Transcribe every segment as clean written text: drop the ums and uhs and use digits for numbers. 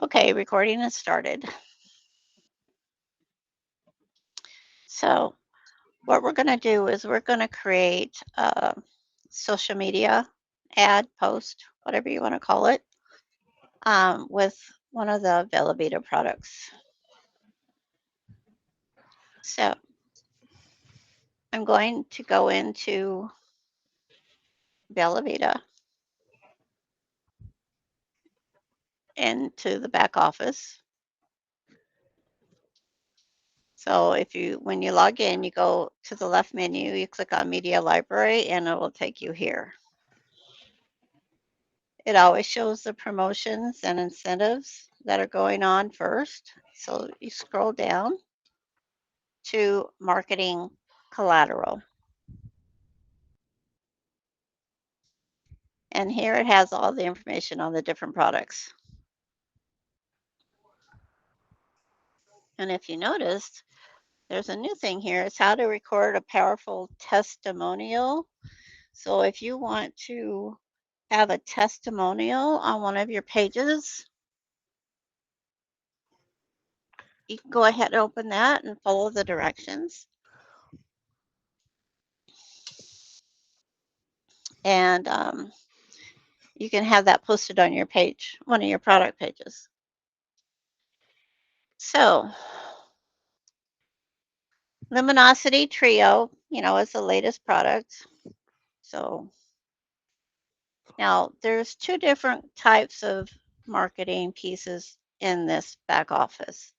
Okay, recording has started. So, what we're going to do is we're going to create a social media ad, post, whatever you want to call it, with one of the Velveeta products. So, I'm going to go into the back office. So, when you log in, you go to the left menu, you click on Media Library, and it will take you here. It always shows the promotions and incentives that are going on first. So you scroll down to marketing collateral. And here it has all the information on the different products. And if you noticed, there's a new thing here. It's how to record a powerful testimonial. So if you want to have a testimonial on one of your pages, you can go ahead and open that and follow the directions. And you can have that posted on your page, one of your product pages. So, Luminosity Trio, is the latest product. So, now there's two different types of marketing pieces in this back office.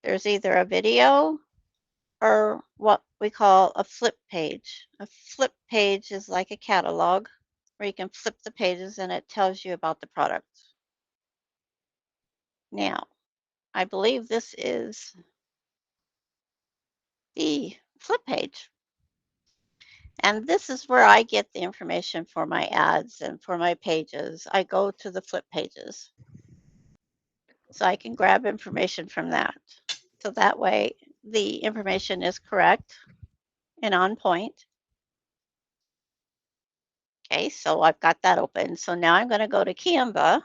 There's either a video or what we call a flip page. A flip page is like a catalog where you can flip the pages and it tells you about the product. Now, I believe this is the flip page. And this is where I get the information for my ads and for my pages. I go to the flip pages so I can grab information from that. So that way the information is correct and on point. Okay, so I've got that open. So now I'm going to go to Canva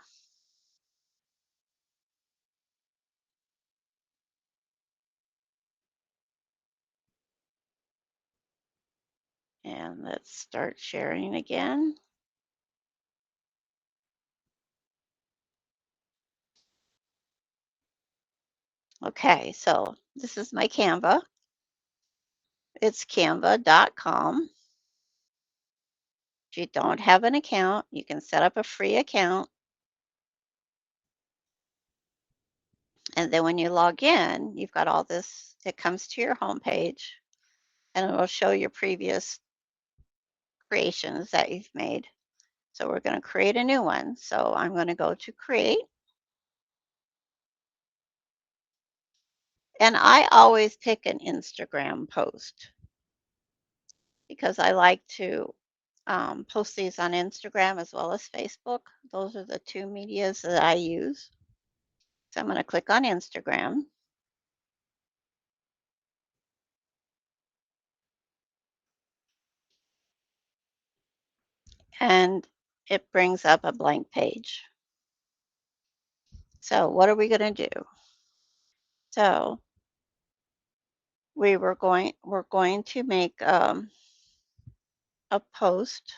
and let's start sharing again. Okay, so this is my Canva. It's canva.com. If you don't have an account, you can set up a free account. And then when you log in, you've got all this, it comes to your homepage and it'll show your previous creations that you've made. So we're going to create a new one. So I'm going to go to create. And I always pick an Instagram post because I like to post these on Instagram as well as Facebook. Those are the two medias that I use. So I'm going to click on Instagram. And it brings up a blank page. So what are we going to do? So we're going to make a post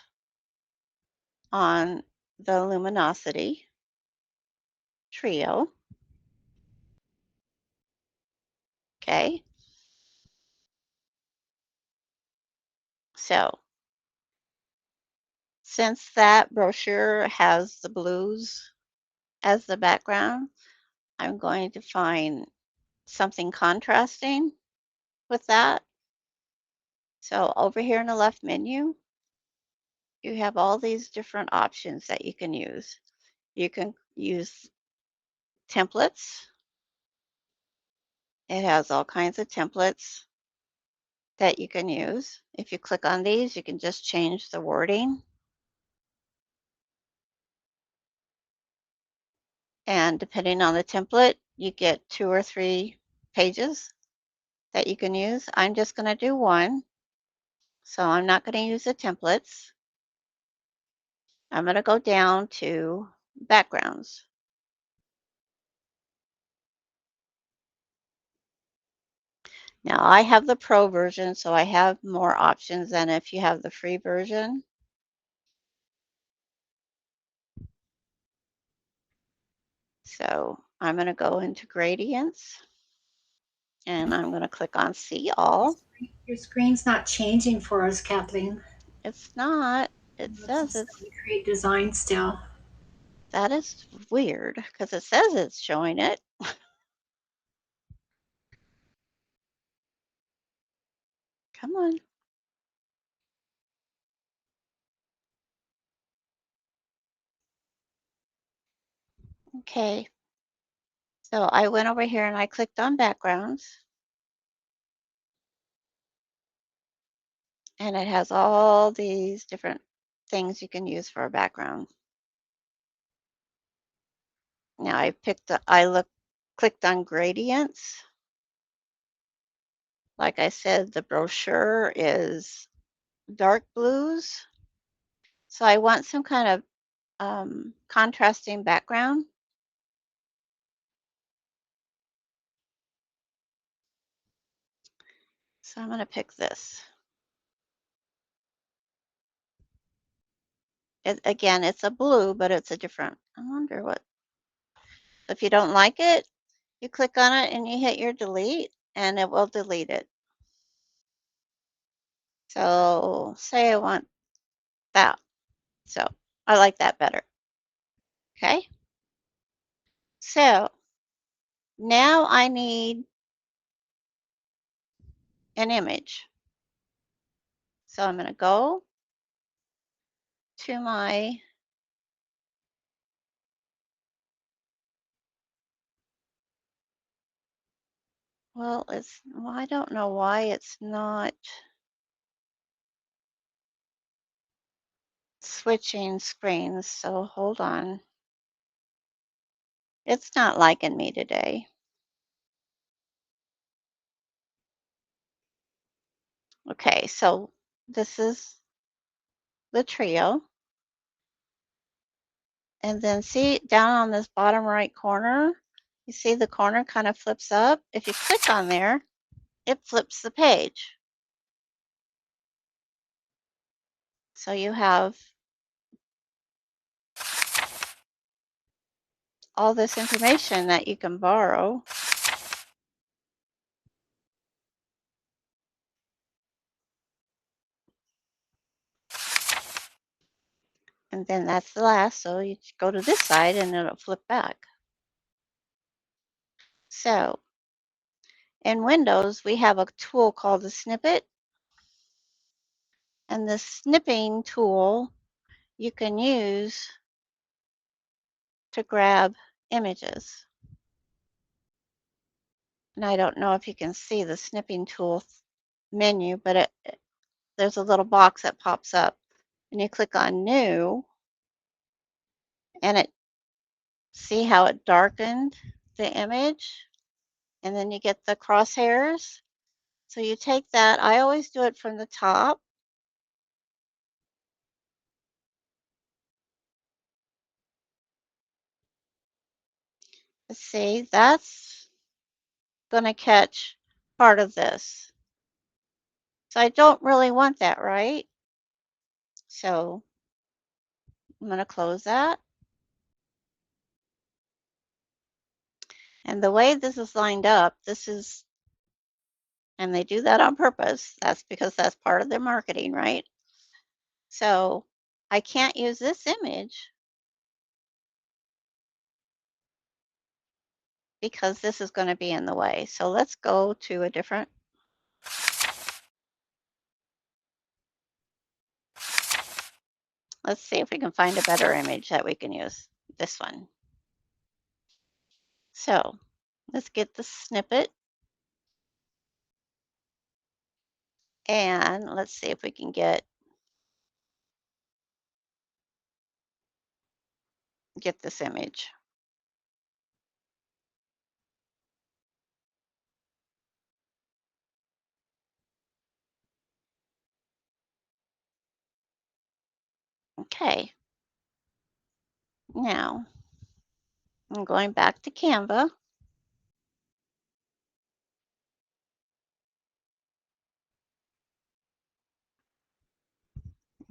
on the luminosity trio. Okay. So since that brochure has the blues as the background, I'm going to find something contrasting with that. So over here in the left menu, you have all these different options that you can use. You can use templates. It has all kinds of templates that you can use. If you click on these, you can just change the wording. And depending on the template, you get 2 or 3 pages that you can use. I'm just going to do one. So I'm not going to use the templates. I'm going to go down to backgrounds. Now I have the pro version, so I have more options than if you have the free version. So I'm going to go into gradients and I'm going to click on see all. Your screen's not changing for us, Kathleen. It's not, it It's says just it's, going to create design still. that is weird because it says it's showing it. Come on. Okay. So I went over here and I clicked on backgrounds and it has all these different things you can use for a background. Now clicked on gradients. Like I said, the brochure is dark blues. So I want some kind of contrasting background. So I'm going to pick this. Again, it's a blue, but it's a different. I wonder what. If you don't like it, you click on it and you hit your delete, and it will delete it. So say I want that. So I like that better. Okay. So now I need an image. So I'm going to go to my, well, I don't know why it's not switching screens. So hold on. It's not liking me today. Okay, so this is the trio. And then see down on this bottom right corner, you see the corner kind of flips up. If you click on there, it flips the page. So you have all this information that you can borrow. And then that's the last. So you go to this side and it'll flip back. So in Windows, we have a tool called the snippet. And the snipping tool you can use to grab images. And I don't know if you can see the snipping tool menu, but there's a little box that pops up and you click on new and see how it darkened the image and then you get the crosshairs. So you take that, I always do it from the top. Let's see, that's going to catch part of this. So I don't really want that, right? So I'm going to close that. And the way this is lined up, and they do that on purpose. That's because that's part of their marketing, right? So I can't use this image because this is going to be in the way. So let's go to a different, let's see if we can find a better image that we can use. This one. So let's get the snippet and let's see if we can get this image. Okay. Now, I'm going back to Canva.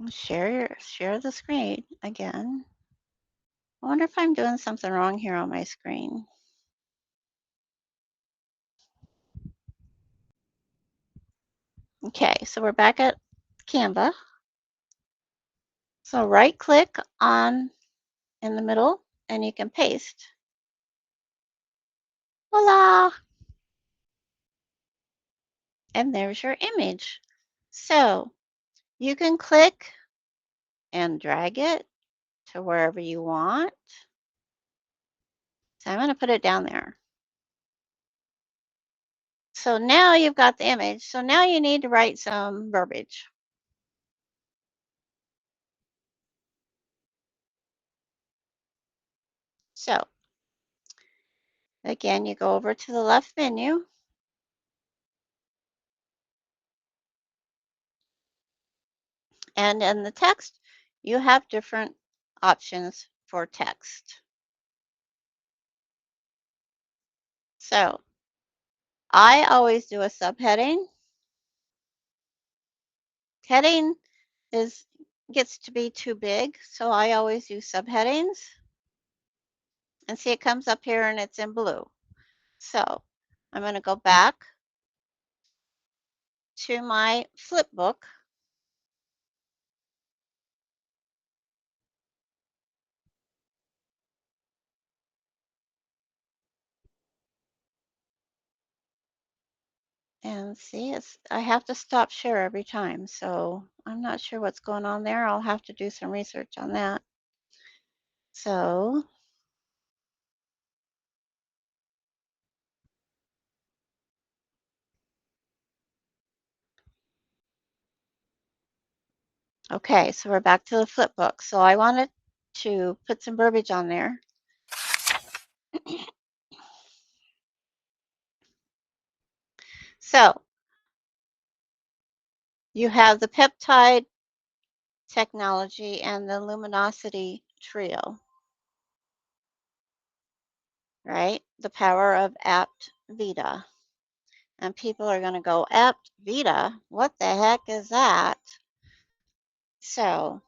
Share the screen again. I wonder if I'm doing something wrong here on my screen. Okay, so we're back at Canva. So right click on in the middle and you can paste. Voila! And there's your image. So you can click and drag it to wherever you want. So I'm going to put it down there. So now you've got the image. So now you need to write some verbiage. So again, you go over to the left menu and in the text, you have different options for text. So I always do a subheading. Heading is gets to be too big, so I always use subheadings. And see it comes up here and it's in blue. So I'm going to go back to my flip book and see I have to stop share every time. So I'm not sure what's going on there. I'll have to do some research on that. So, okay, so we're back to the flip book. So I wanted to put some verbiage on there. So you have the peptide technology and the luminosity trio, right? The power of apt vita. And people are going to go, apt vita? What the heck is that? So,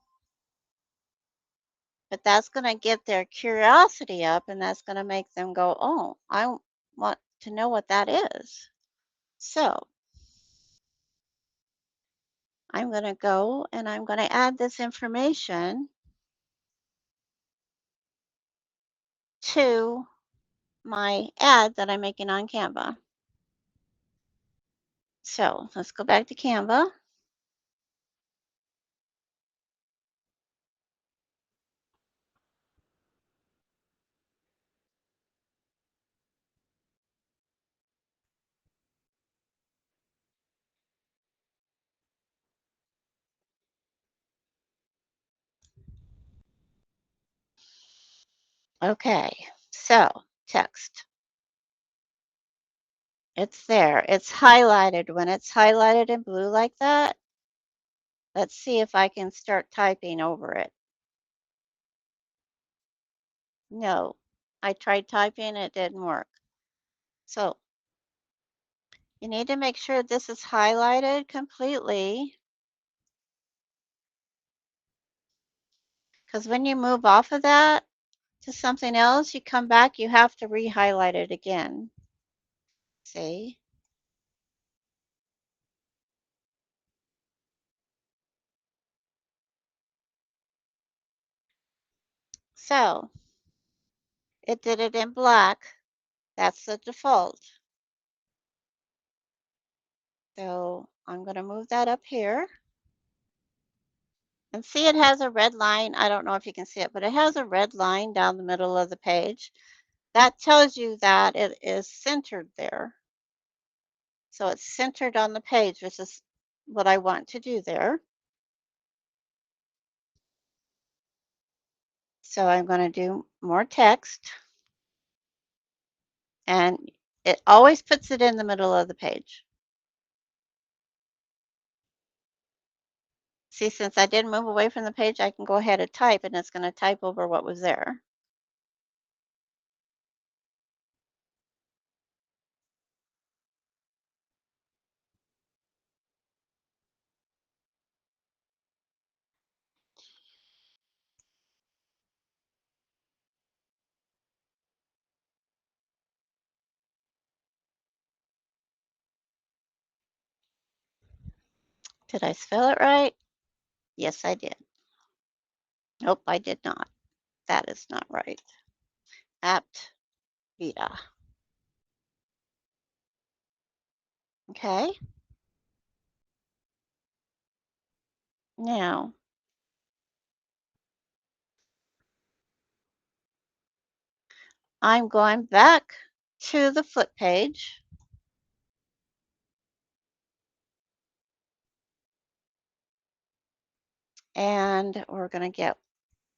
but that's going to get their curiosity up and that's going to make them go, oh, I want to know what that is. So I'm going to go and I'm going to add this information to my ad that I'm making on Canva. So let's go back to Canva. Okay, so text. It's there. It's highlighted. When it's highlighted in blue like that, let's see if I can start typing over it. No, I tried typing, it didn't work. So you need to make sure this is highlighted completely because when you move off of that to something else, you come back, you have to re-highlight it again. See? So it did it in black. That's the default. So I'm going to move that up here. And see, it has a red line. I don't know if you can see it, but it has a red line down the middle of the page. That tells you that it is centered there. So it's centered on the page, which is what I want to do there. So I'm going to do more text and it always puts it in the middle of the page. See, since I didn't move away from the page, I can go ahead and type, and it's going to type over what was there. Did I spell it right? Yes, I did. Nope, I did not. That is not right. Apt Vita. Okay. Now I'm going back to the flip page, and we're going to get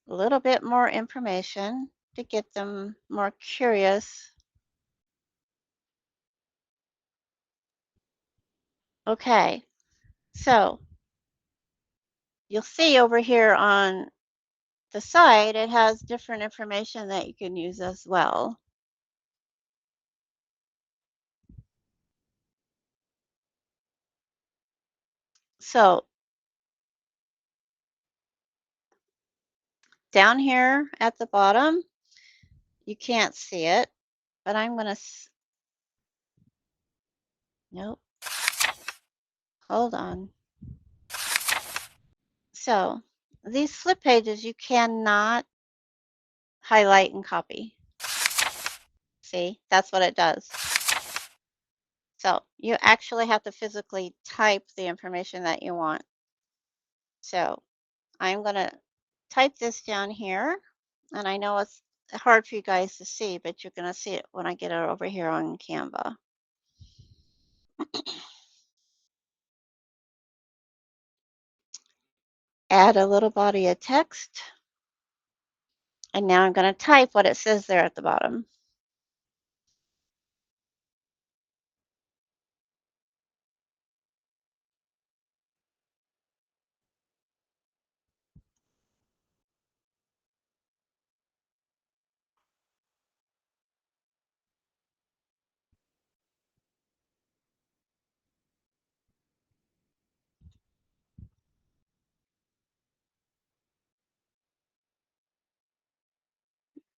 a little bit more information to get them more curious. Okay, so you'll see over here on the side, it has different information that you can use as well. So down here at the bottom, you can't see it, but I'm going to, nope, hold on. So these flip pages, you cannot highlight and copy. See, that's what it does. So you actually have to physically type the information that you want. So I'm going to type this down here. And I know it's hard for you guys to see, but you're going to see it when I get it over here on Canva. Add a little body of text. And now I'm going to type what it says there at the bottom.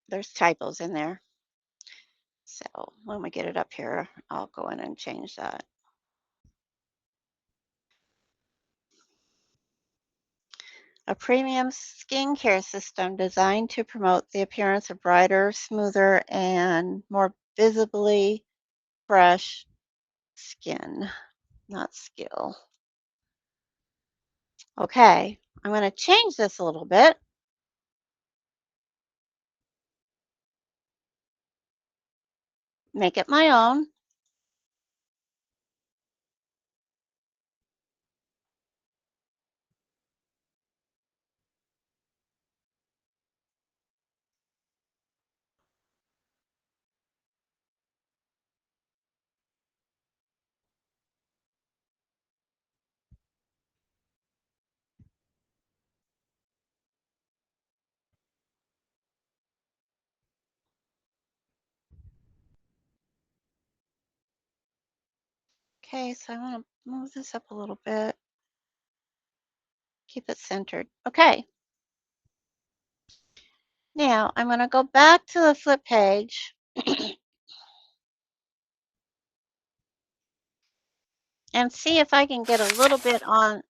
There's typos in there. So when we get it up here, I'll go in and change that. A premium skincare system designed to promote the appearance of brighter, smoother, and more visibly fresh skin, not skill. Okay, I'm going to change this a little bit, make it my own. Okay, so I want to move this up a little bit, keep it centered. Okay, now I'm going to go back to the flip page and see if I can get a little bit on.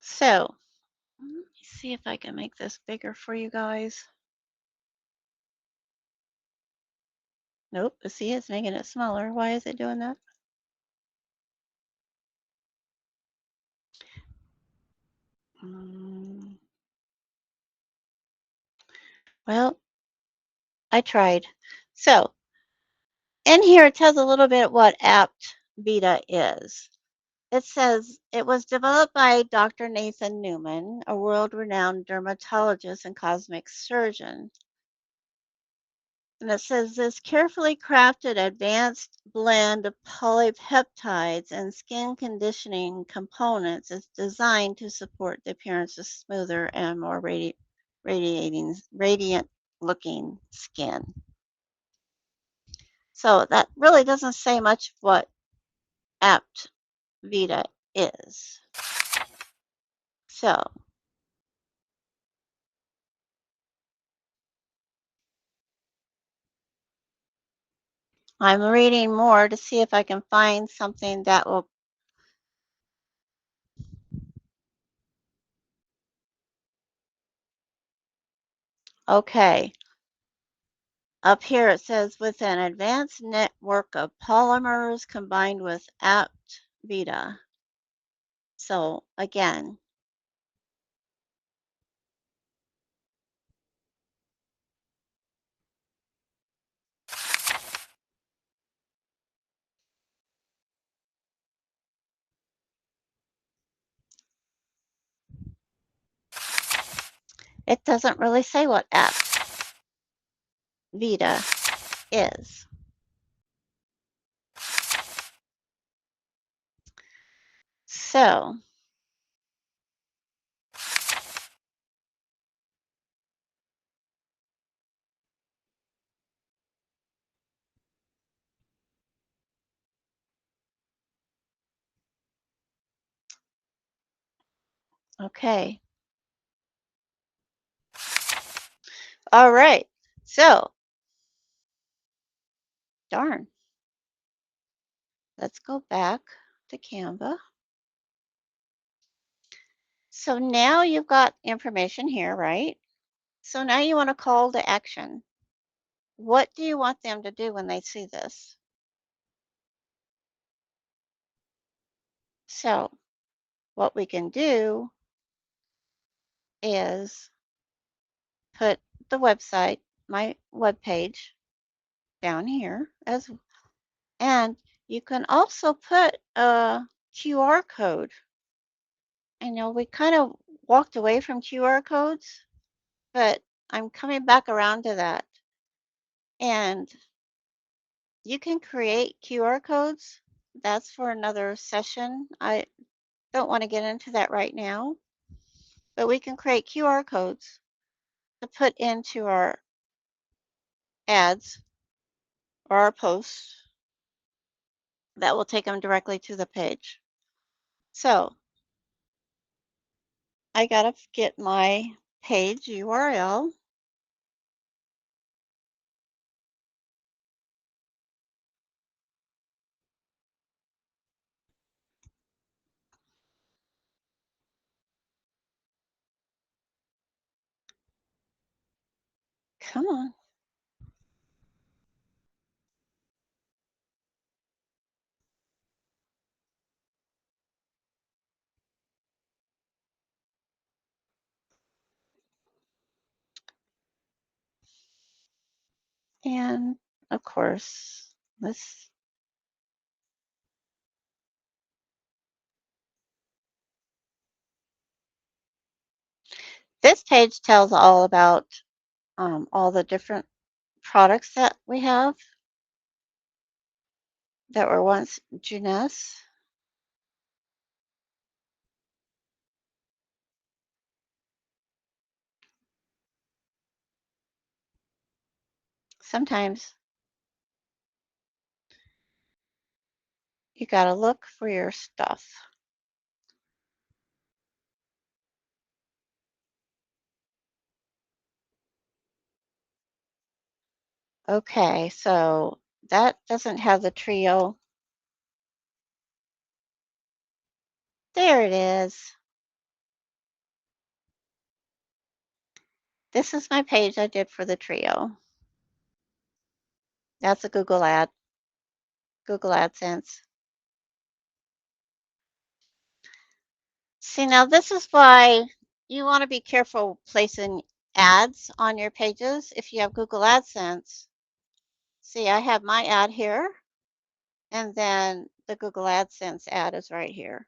So let me see if I can make this bigger for you guys. Nope, see, it's making it smaller. Why is it doing that? Mm, well, I tried. So in here, it tells a little bit what apt beta is. It says it was developed by Dr. Nathan Newman, a world renowned dermatologist and cosmetic surgeon. And it says this carefully crafted advanced blend of polypeptides and skin conditioning components is designed to support the appearance of smoother and more radiant looking skin. So that really doesn't say much what Apt Vita is. So I'm reading more to see if I can find something that will. Okay. Up here it says with an advanced network of polymers combined with Apt Vita. So again, it doesn't really say what Apt Vita is. So, okay. All right. So, darn. Let's go back to Canva. So now you've got information here, right? So now you want a call to action. What do you want them to do when they see this? So, what we can do is put the website, my web page down here as and you can also put a QR code. I know we kind of walked away from QR codes, but I'm coming back around to that. And you can create QR codes. That's for another session. I don't want to get into that right now, but we can create QR codes to put into our ads or our posts that will take them directly to the page. So I got to get my page URL. Come on. And of course, this page tells all about all the different products that we have that were once Jeunesse. Sometimes you got to look for your stuff. Okay, so that doesn't have the trio. There it is. This is my page I did for the trio. That's a Google AdSense. See, now this is why you want to be careful placing ads on your pages if you have Google AdSense. See, I have my ad here, and then the Google AdSense ad is right here.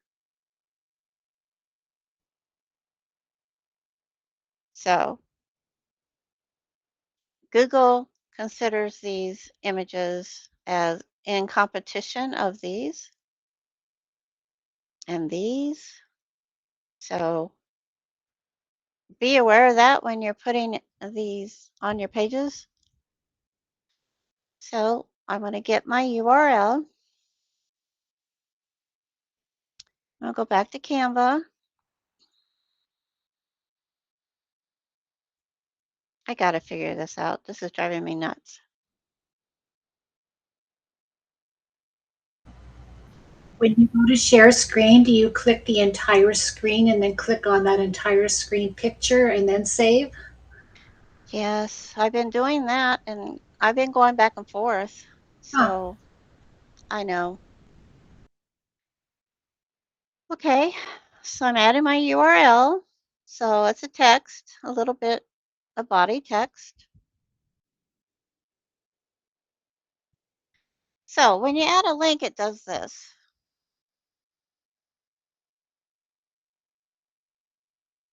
So Google considers these images as in competition of these and these. So be aware of that when you're putting these on your pages. So I'm going to get my URL. I'll go back to Canva. I got to figure this out. This is driving me nuts. When you go to share screen, do you click the entire screen and then click on that entire screen picture and then save? Yes, I've been doing that and I've been going back and forth. Huh. So I know. Okay, so I'm adding my URL. So it's a text, a little bit of body text. So when you add a link, it does this.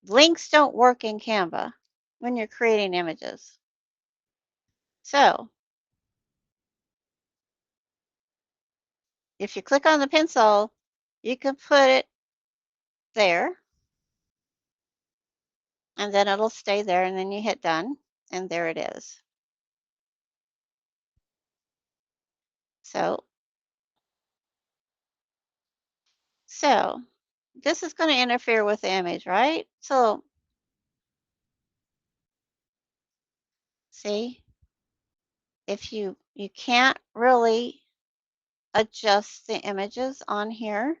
Links don't work in Canva when you're creating images. So if you click on the pencil, you can put it there and then it'll stay there and then you hit done and there it is. So, so this is going to interfere with the image, right? So see, if you can't really adjust the images on here,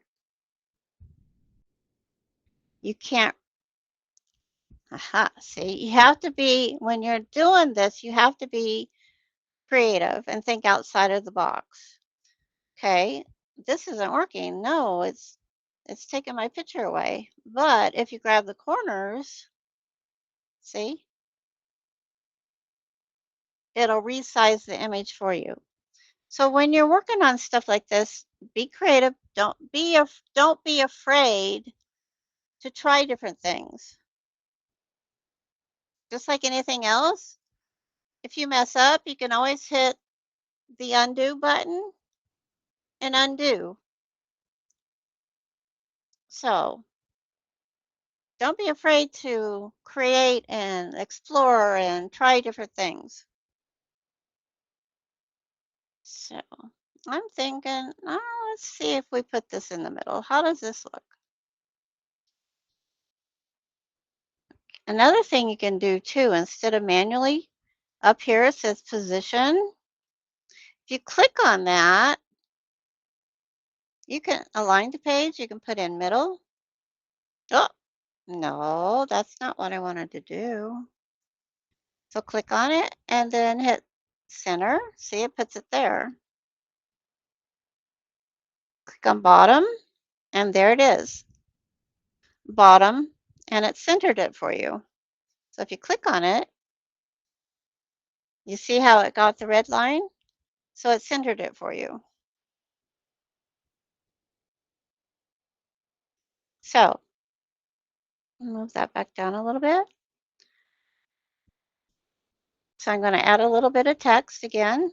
you can't, aha, see, you have to be, when you're doing this, you have to be creative and think outside of the box. Okay, this isn't working. No, it's taking my picture away. But if you grab the corners, see, it'll resize the image for you. So when you're working on stuff like this, be creative. Don't be afraid to try different things. Just like anything else, if you mess up, you can always hit the undo button and undo. So don't be afraid to create and explore and try different things. So I'm thinking, oh, let's see if we put this in the middle. How does this look? Another thing you can do too, instead of manually, up here it says position. If you click on that, you can align the page. You can put in middle. Oh, no, that's not what I wanted to do. So click on it and then hit center. See, it puts it there. Click on bottom and there it is, bottom, and it centered it for you. So if you click on it, you see how it got the red line? So it centered it for you. So move that back down a little bit. So I'm going to add a little bit of text again.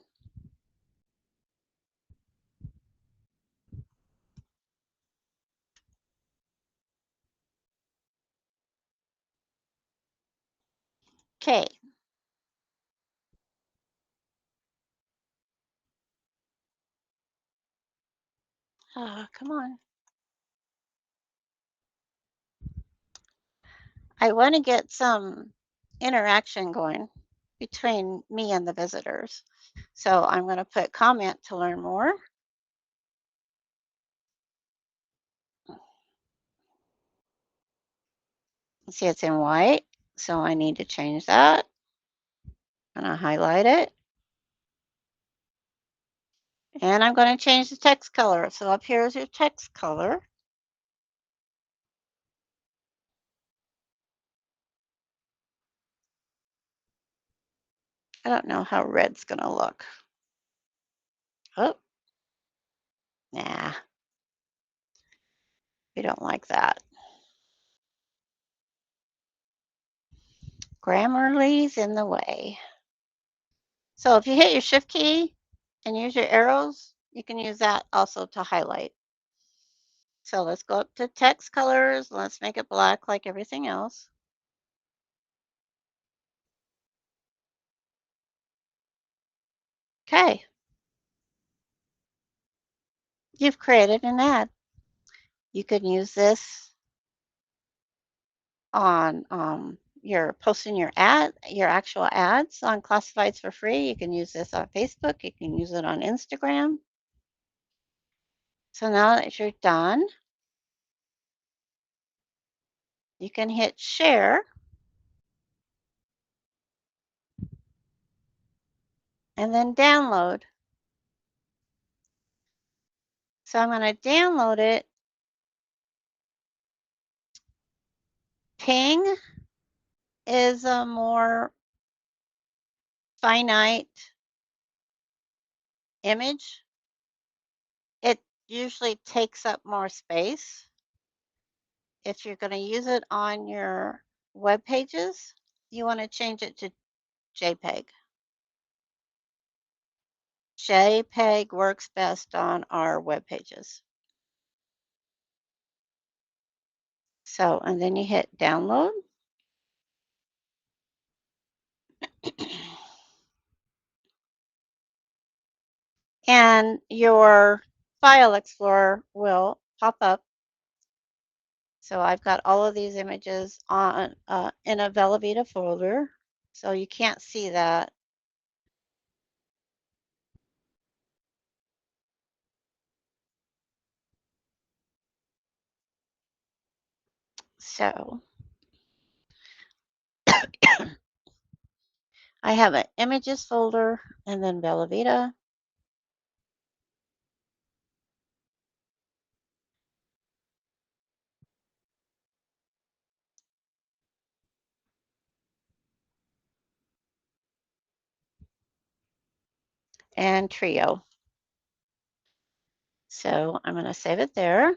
Okay. Oh, come on. I want to get some interaction going between me and the visitors. So I'm going to put comment to learn more. See, it's in white. So I need to change that. I'm going to highlight it. And I'm going to change the text color. So up here is your text color. I don't know how red's going to look. Oh, Nah, we don't like that. Grammarly's in the way. So if you hit your shift key and use your arrows, you can use that also to highlight. So let's go up to text colors. Let's make it black like everything else. Okay, you've created an ad. You can use this on your posting your actual ads on classifieds for free. You can use this on Facebook. You can use it on Instagram. So now that you're done, you can hit share and then download. So I'm going to download it. Ping is a more finite image. It usually takes up more space. If you're going to use it on your web pages, you want to change it to JPEG. JPEG works best on our web pages. So, and then you hit download. And your file explorer will pop up. So I've got all of these images on in a Velveeta folder. So you can't see that. So I have an images folder and then Velveeta. And Trio. So I'm going to save it there.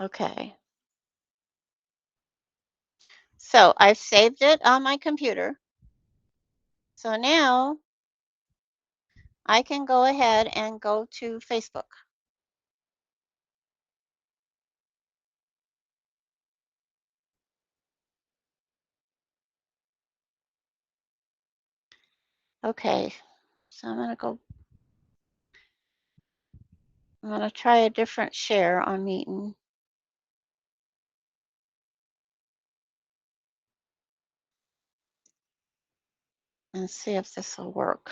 Okay. So I've saved it on my computer. So now I can go ahead and go to Facebook. Okay. So I'm going to try a different share on Meetin and see if this will work.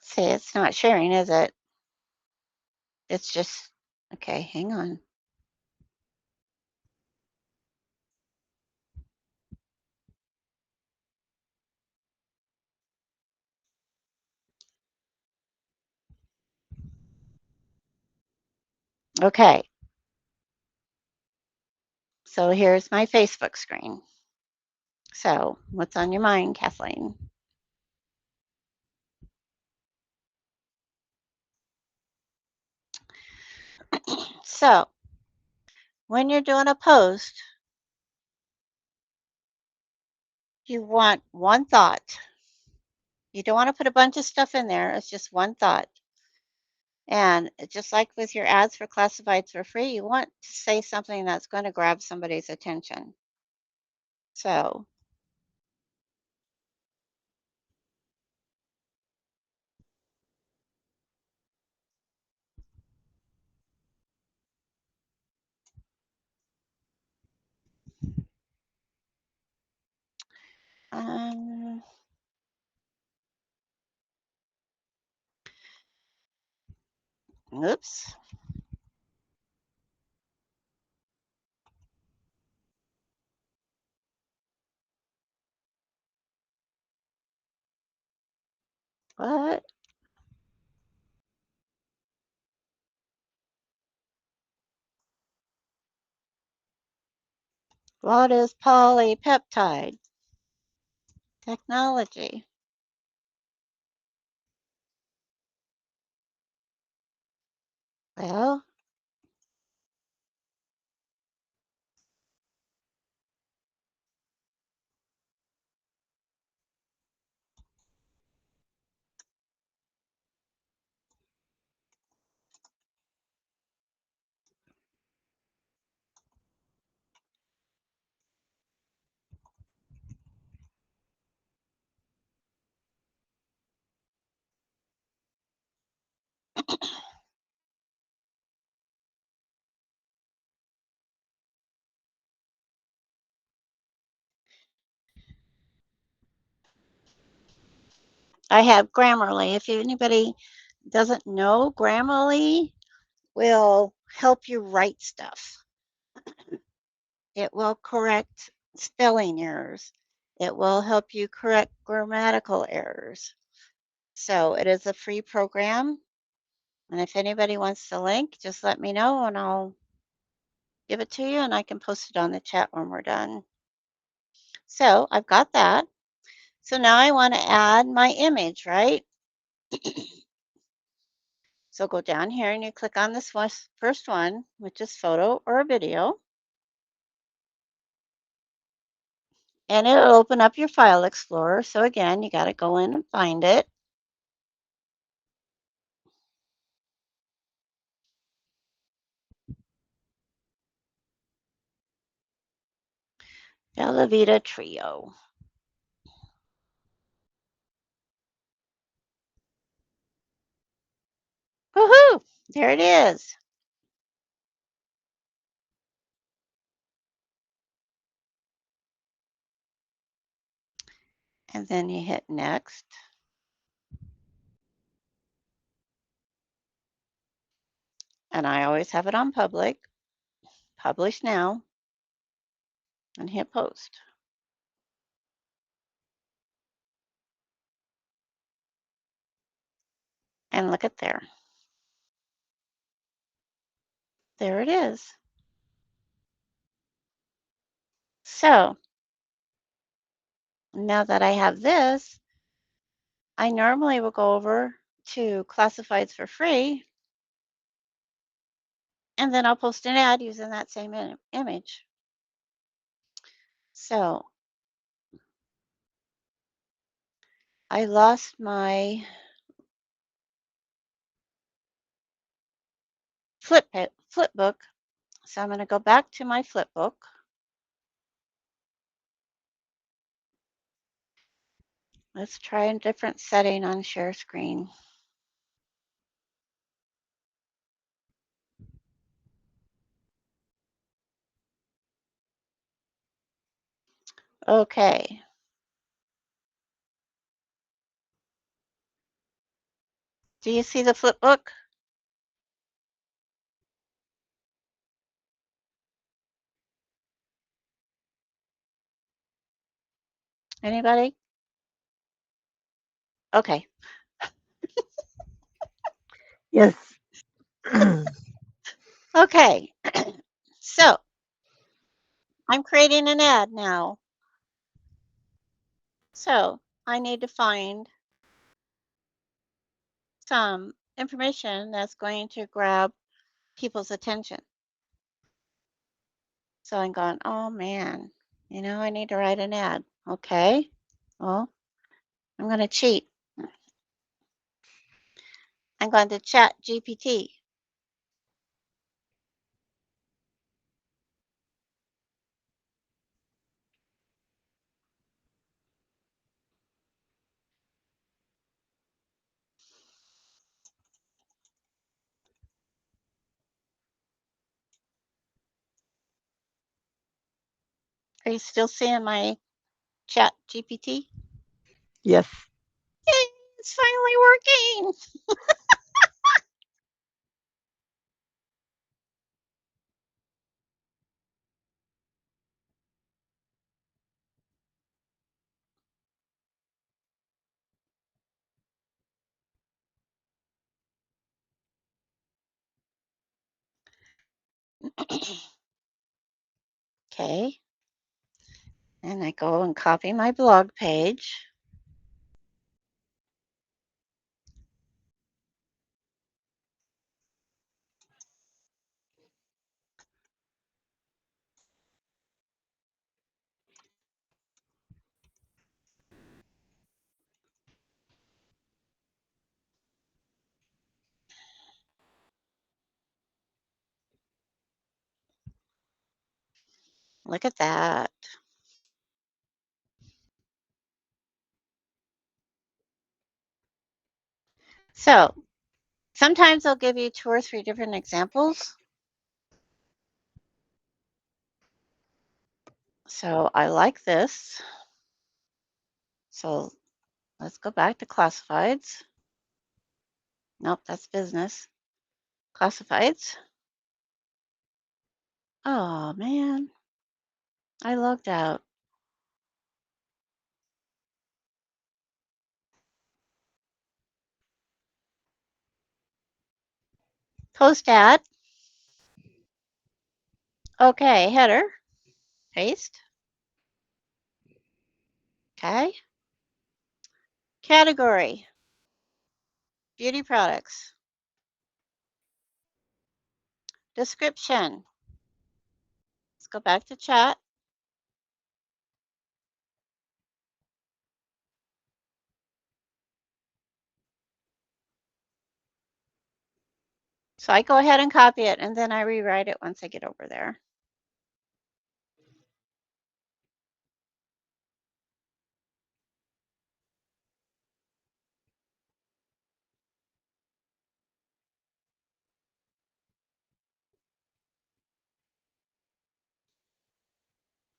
See, it's not sharing, is it? It's just, okay, hang on. Okay, so here's my Facebook screen. So what's on your mind, Kathleen? So when you're doing a post, you want one thought. You don't want to put a bunch of stuff in there. It's just one thought. And just like with your ads for classifieds for free, you want to say something that's going to grab somebody's attention. So, um, oops. What? What is polypeptide technology? Well, I have Grammarly. If anybody doesn't know, Grammarly will help you write stuff. It will correct spelling errors. It will help you correct grammatical errors. So it is a free program. And if anybody wants the link, just let me know and I'll give it to you and I can post it on the chat when we're done. So I've got that. So now I want to add my image, right? So go down here and you click on this first one, which is photo or video, and it'll open up your file explorer. So again, you got to go in and find it. Bella Vita Trio. Woohoo! There it is. And then you hit next. And I always have it on public. Publish now and hit post. And look at there. There it is. So now that I have this, I normally will go over to classifieds for free and then I'll post an ad using that same image. So I lost my flip book. So I'm going to go back to my flip book. Let's try a different setting on share screen. Okay. Do you see the flip book? Anybody? Okay. Yes. Okay. So I'm creating an ad now. So I need to find some information that's going to grab people's attention. So I'm going, oh man, I need to write an ad. Okay. Well, I'm going to cheat. I'm going to chat GPT. Are you still seeing my chat GPT? Yes. Yay, it's finally working. Okay. And I go and copy my blog page. Look at that. So sometimes they'll give you 2 or 3 different examples. So I like this. So let's go back to classifieds. Nope, that's business. Classifieds. Oh man, I logged out. Post ad. Okay, header. Paste. Okay. Category. Beauty products. Description. Let's go back to chat. So I go ahead and copy it and then I rewrite it once I get over there.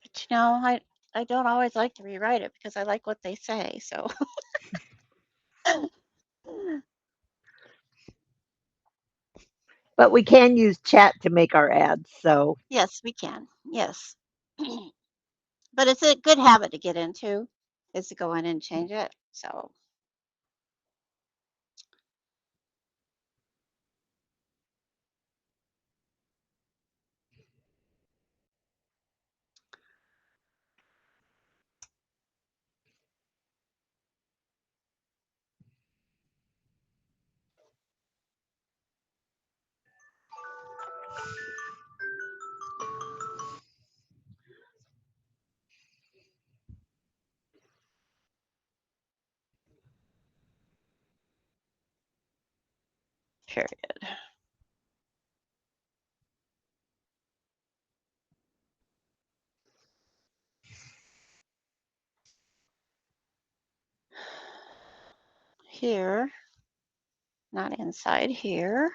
But you know, I don't always like to rewrite it because I like what they say. So But we can use chat to make our ads. So, yes, we can. Yes. But it's a good habit to get into is to go in and change it. So period. Here, not inside here.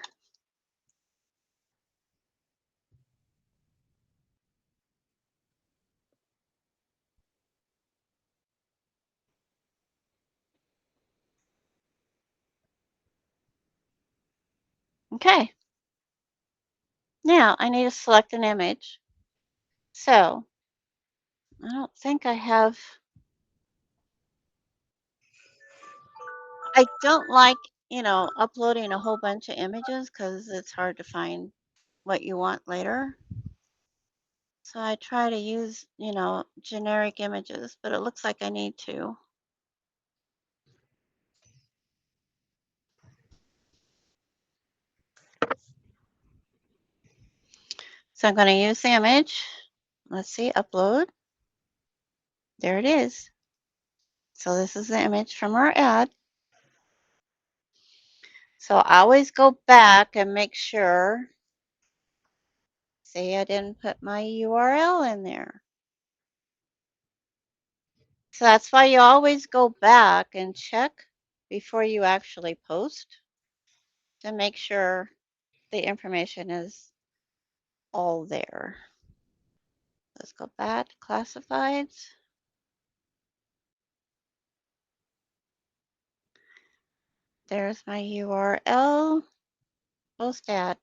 Okay. Now I need to select an image. So I don't think I have, I don't like, uploading a whole bunch of images because it's hard to find what you want later. So I try to use, generic images, but it looks like I need to. So I'm going to use the image. Let's see, upload. There it is. So this is the image from our ad. So I always go back and make sure, see, I didn't put my URL in there. So that's why you always go back and check before you actually post to make sure the information is all there. Let's go back to classifieds. There's my URL, post ad.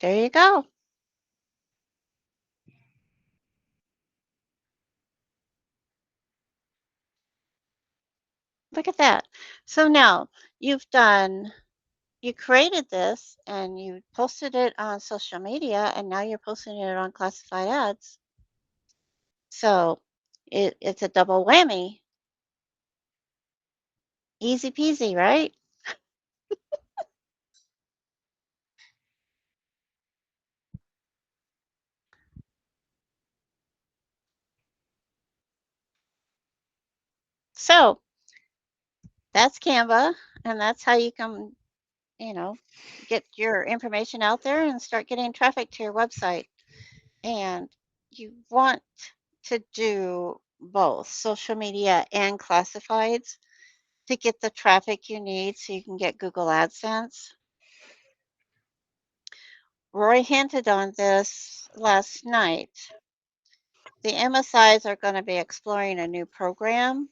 There you go. Look at that. So now you've done, you created this and you posted it on social media and now you're posting it on classified ads. So it's a double whammy. Easy peasy, right? So that's Canva, and that's how you can, you know, get your information out there and start getting traffic to your website. And you want to do both social media and classifieds to get the traffic you need so you can get Google AdSense. Roy hinted on this last night. The MSIs are going to be exploring a new program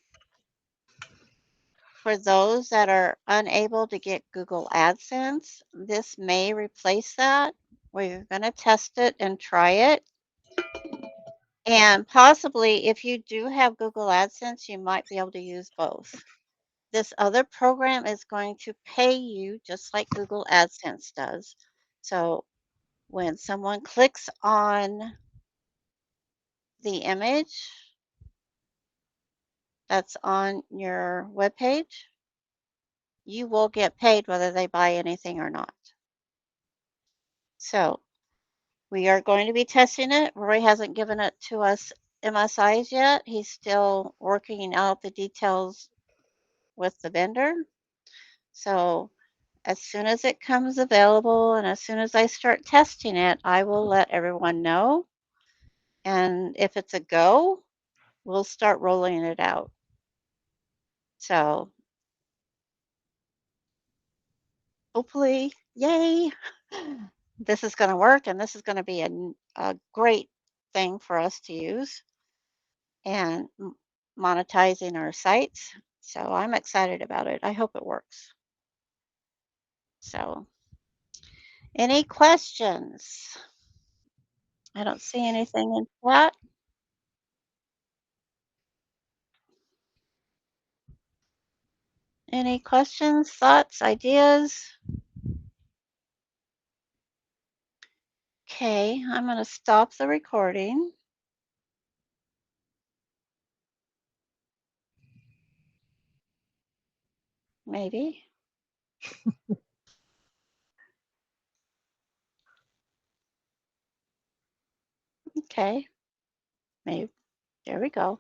for those that are unable to get Google AdSense. This may replace that. We're going to test it and try it. And possibly, if you do have Google AdSense, you might be able to use both. This other program is going to pay you just like Google AdSense does. So when someone clicks on the image that's on your webpage, you will get paid whether they buy anything or not. So we are going to be testing it. Roy hasn't given it to us MSIs yet. He's still working out the details with the vendor. So as soon as it comes available and as soon as I start testing it, I will let everyone know. And if it's a go, we'll start rolling it out. So hopefully, yay, this is going to work and this is going to be a great thing for us to use and monetizing our sites. So I'm excited about it. I hope it works. So, any questions? I don't see anything in chat. Any questions, thoughts, ideas? Okay, I'm going to stop the recording. Maybe. Okay, maybe. There we go.